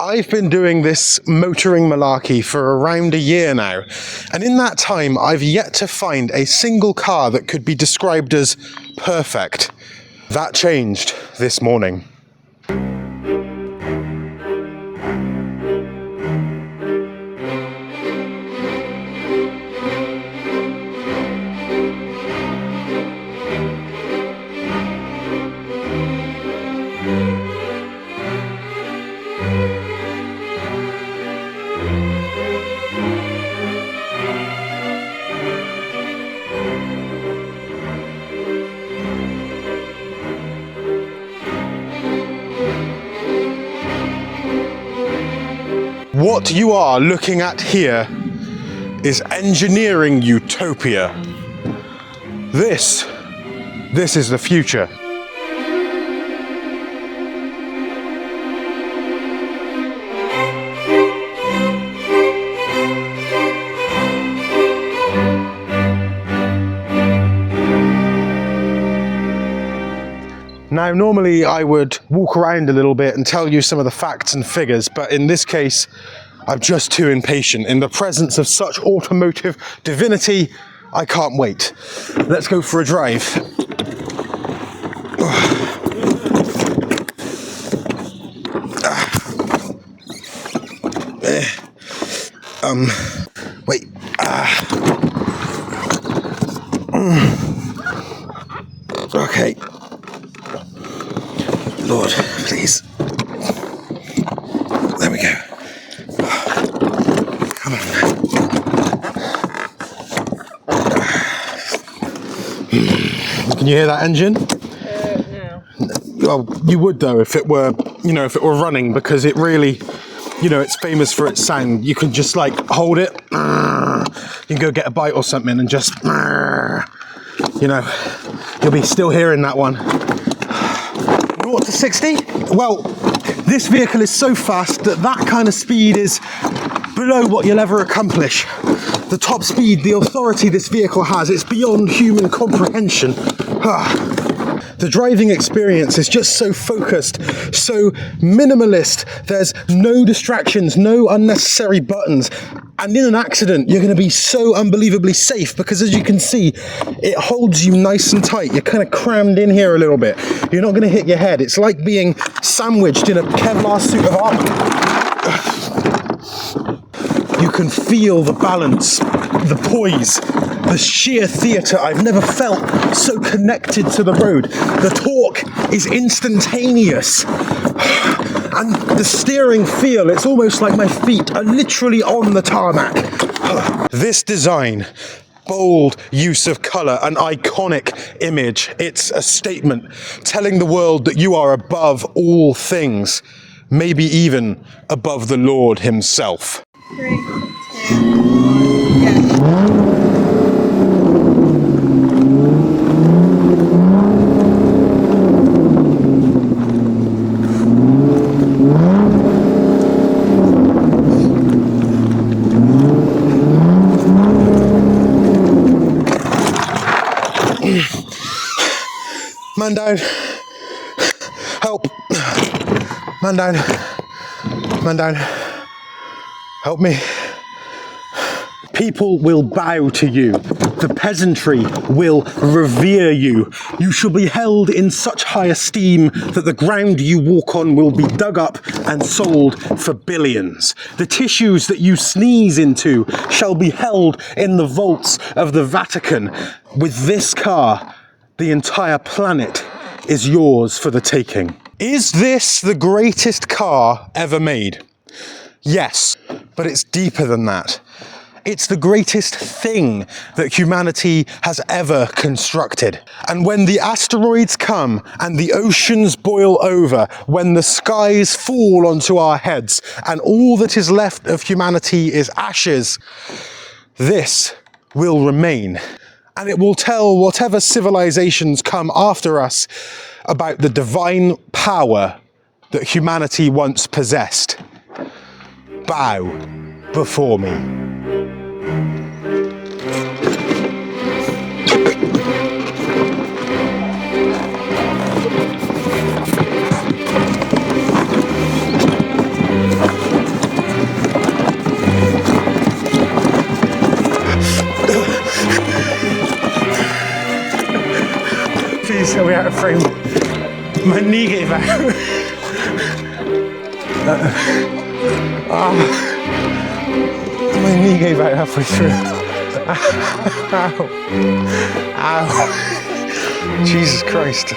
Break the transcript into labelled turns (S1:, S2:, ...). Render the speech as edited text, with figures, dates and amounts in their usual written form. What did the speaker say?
S1: I've been doing this motoring malarkey for around a year now, and in that time I've yet to find a single car that could be described as perfect. That changed this morning. What you are looking at here is engineering utopia. This is the future. Now, normally I would walk around a little bit and tell you some of the facts and figures, but in this case, I'm just too impatient. In the presence of such automotive divinity, I can't wait. Let's go for a drive. Wait. Okay. Lord, please. There we go. Come on. Can you hear that engine?
S2: No.
S1: Well, you would though if it were, if it were running, because it really, it's famous for its sound. You can just like hold it. You can go get a bite or something and just, you'll be still hearing that one. 0 to 60? Well, this vehicle is so fast that kind of speed is below what you'll ever accomplish. The top speed, the authority this vehicle has, it's beyond human comprehension. The driving experience is just so focused, so minimalist. There's no distractions, no unnecessary buttons. And in an accident, you're going to be so unbelievably safe because, as you can see, it holds you nice and tight. You're kind of crammed in here a little bit. You're not going to hit your head. It's like being sandwiched in a Kevlar suit of armor. You can feel the balance, the poise, the sheer theatre. I've never felt so connected to the road. The torque is instantaneous. And the steering feel, it's almost like my feet are literally on the tarmac. This design, bold use of colour, an iconic image. It's a statement telling the world that you are above all things, maybe even above the Lord himself.
S2: 3, 2, 1, yeah.
S1: Man down. Help. Man down. Man down. Help me. People will bow to you. The peasantry will revere you. You shall be held in such high esteem that the ground you walk on will be dug up and sold for billions. The tissues that you sneeze into shall be held in the vaults of the Vatican. With this car, the entire planet is yours for the taking. Is this the greatest car ever made? Yes, but it's deeper than that. It's the greatest thing that humanity has ever constructed. And when the asteroids come and the oceans boil over, when the skies fall onto our heads and all that is left of humanity is ashes, this will remain. And it will tell whatever civilizations come after us about the divine power that humanity once possessed. Bow before me. Please, are we out of frame? My knee gave out. My knee gave out halfway through. Ow. Ow. Jesus Christ.